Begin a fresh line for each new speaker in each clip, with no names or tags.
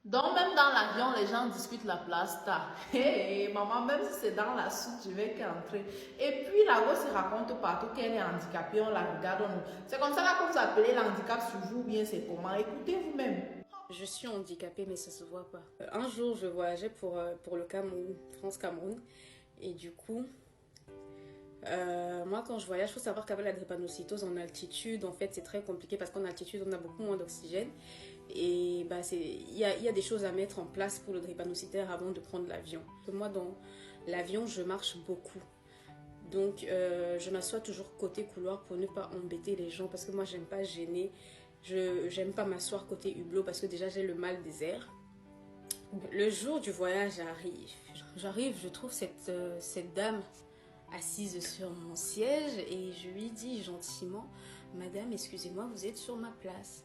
Donc, même dans l'avion, les gens discutent la place. Hey, maman, même si c'est dans la suite, je vais qu'entrer. Et puis, la gosse se raconte partout qu'elle est handicapée. On la regarde. C'est comme ça là que vous appelez l'handicap sur vous ou bien c'est comment? Écoutez vous-même.
Je suis handicapée, mais ça se voit pas. Un jour, je voyageais pour le Cameroun, France-Cameroun. Et du coup, moi, quand je voyage, il faut savoir qu'avec la drépanocytose en altitude, en fait, c'est très compliqué parce qu'en altitude, on a beaucoup moins d'oxygène. Et bah, il y a des choses à mettre en place pour le drépanocytaire avant de prendre l'avion. Moi, dans l'avion, je marche beaucoup. Donc, je m'assois toujours côté couloir pour ne pas embêter les gens parce que moi, j'aime pas gêner. J'aime pas m'asseoir côté hublot parce que déjà, j'ai le mal des airs. Le jour du voyage arrive, je trouve cette dame assise sur mon siège et je lui dis gentiment, Madame, excusez-moi, vous êtes sur ma place.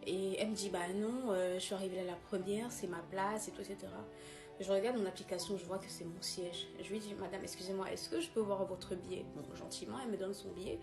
Et elle me dit, bah non, je suis arrivée là la première, c'est ma place et tout, etc. Je regarde mon application, je vois que c'est mon siège. Je lui dis, Madame, excusez-moi, est-ce que je peux voir votre billet? Bon, gentiment, elle me donne son billet.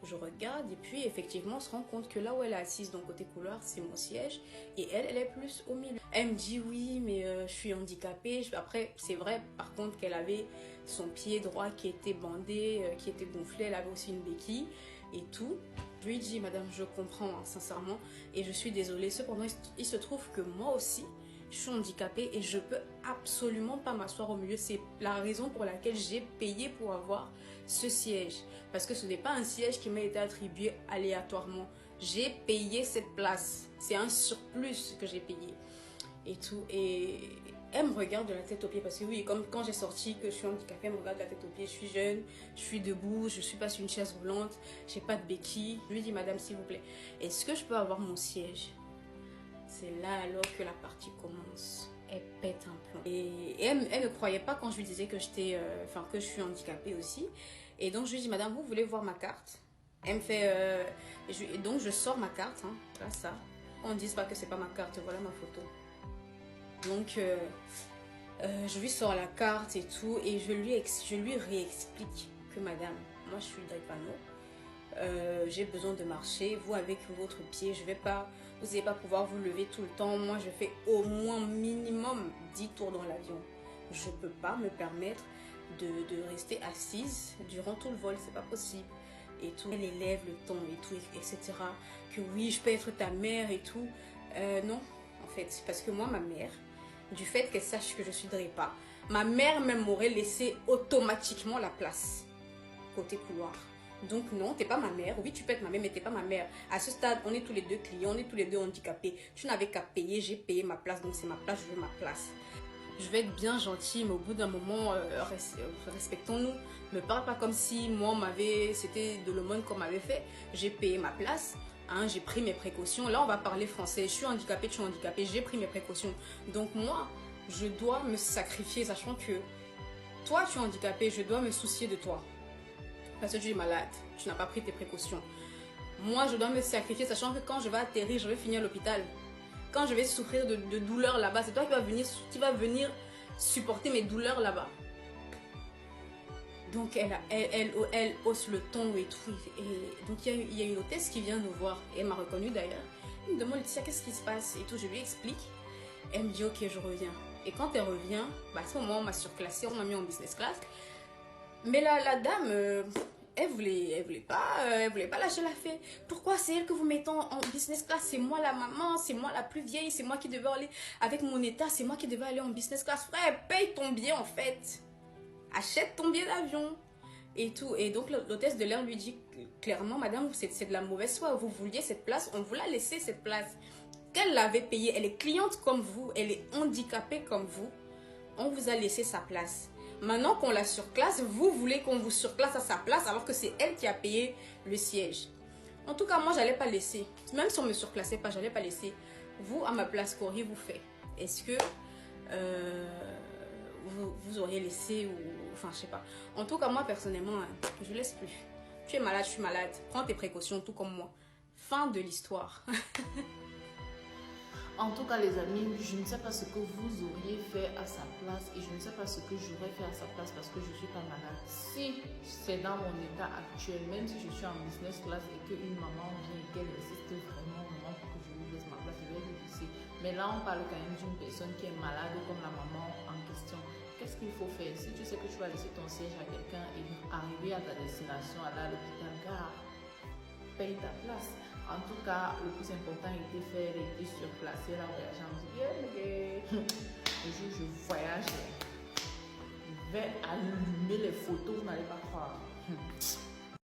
Je regarde et puis effectivement on se rend compte que là où elle est assise dans le côté couloir c'est mon siège et elle est plus au milieu. Elle me dit oui mais je suis handicapée. Après c'est vrai par contre qu'elle avait son pied droit qui était bandé, qui était gonflé, elle avait aussi une béquille et tout. Je lui dis madame je comprends hein, sincèrement et je suis désolée. Cependant il se trouve que moi aussi je suis handicapée et je peux absolument pas m'asseoir au milieu. C'est la raison pour laquelle j'ai payé pour avoir ce siège. Parce que ce n'est pas un siège qui m'a été attribué aléatoirement. J'ai payé cette place. C'est un surplus que j'ai payé. Et tout. Et elle me regarde de la tête aux pieds. Parce que oui, comme quand j'ai sorti que je suis handicapée, elle me regarde de la tête aux pieds. Je suis jeune, je suis debout, je suis pas sur une chaise roulante, j'ai pas de béquille. Je lui dis, madame, s'il vous plaît, est-ce que je peux avoir mon siège? C'est là alors que la partie commence. Elle pète un plomb. Et elle ne croyait pas quand je lui disais que que je suis handicapée aussi. Et donc je lui dis, madame, vous voulez voir ma carte? Elle me fait, donc je sors ma carte, hein, là ça. On ne dise pas que c'est pas ma carte, voilà ma photo. Donc je lui sors la carte et tout et je lui réexplique que madame, moi je suis drépano. J'ai besoin de marcher, vous avec votre pied, vous n'allez pas pouvoir vous lever tout le temps. Moi, je fais au moins minimum 10 tours dans l'avion. Je ne peux pas me permettre de rester assise durant tout le vol, c'est pas possible. Et tout, elle élève le ton et tout, etc. Que oui, je peux être ta mère et tout. Non, en fait, parce que moi, ma mère, du fait qu'elle sache que je suis drépa, ma mère même m'aurait laissé automatiquement la place côté couloir. Donc non, t'es pas ma mère. Oui, tu peux être ma mère, mais t'es pas ma mère. À ce stade, on est tous les deux clients, on est tous les deux handicapés. Tu n'avais qu'à payer, j'ai payé ma place, donc c'est ma place, je veux ma place. Je vais être bien gentille, mais au bout d'un moment, respectons-nous. Ne parle pas comme si moi, c'était de l'aumône qu'on m'avait fait. J'ai payé ma place, hein, j'ai pris mes précautions. Là, on va parler français. Je suis handicapée, tu es handicapée, j'ai pris mes précautions. Donc moi, je dois me sacrifier, sachant que toi, tu es handicapé, je dois me soucier de toi. Parce que tu es malade, tu n'as pas pris tes précautions. Moi, je dois me sacrifier, sachant que quand je vais atterrir, je vais finir à l'hôpital. Quand je vais souffrir de douleurs là-bas, c'est toi qui vas venir supporter mes douleurs là-bas. Donc, elle hausse le ton et tout. Et donc, il y a une hôtesse qui vient nous voir. Et elle m'a reconnue d'ailleurs. Elle me demande, Laetitia, qu'est-ce qui se passe et tout. Je lui explique. Elle me dit, ok, je reviens. Et quand elle revient, bah, à ce moment, on m'a surclassé, on m'a mis en business class. Mais la dame, elle voulait pas lâcher l'affaire. Pourquoi c'est elle que vous mettez en business class? C'est moi la maman, c'est moi la plus vieille, c'est moi qui devais aller avec mon état, c'est moi qui devais aller en business class. Frère, paye ton billet en fait. Achète ton billet d'avion. Et tout. Et donc l'hôtesse de l'air lui dit clairement, madame, c'est de la mauvaise foi. Vous vouliez cette place, on vous l'a laissé cette place. Qu'elle l'avait payée, elle est cliente comme vous, elle est handicapée comme vous. On vous a laissé sa place. Maintenant qu'on la surclasse, vous voulez qu'on vous surclasse à sa place alors que c'est elle qui a payé le siège. En tout cas, moi, j'allais pas laisser. Même si on me surclassait pas, j'allais pas laisser. Vous, à ma place, qu'auriez-vous fait? Est-ce que vous auriez laissé ou... Enfin, je sais pas. En tout cas, moi, personnellement, je laisse plus. Tu es malade, je suis malade. Prends tes précautions, tout comme moi. Fin de l'histoire.
En tout cas, les amis, je ne sais pas ce que vous auriez fait à sa place et je ne sais pas ce que j'aurais fait à sa place parce que je ne suis pas malade. Si c'est dans mon état actuel, même si je suis en business class et qu'une maman vient et qu'elle insiste vraiment pour que je lui laisse ma place, je vais lui laisser. Mais là, on parle quand même d'une personne qui est malade comme la maman en question. Qu'est-ce qu'il faut faire? Si tu sais que tu vas laisser ton siège à quelqu'un et arriver à ta destination, aller à l'hôpital, gare, paye ta place. En tout cas, le plus important était faire et surplacer la voyage. On dit, le jour où je voyage, je vais allumer les photos, vous n'allez pas croire.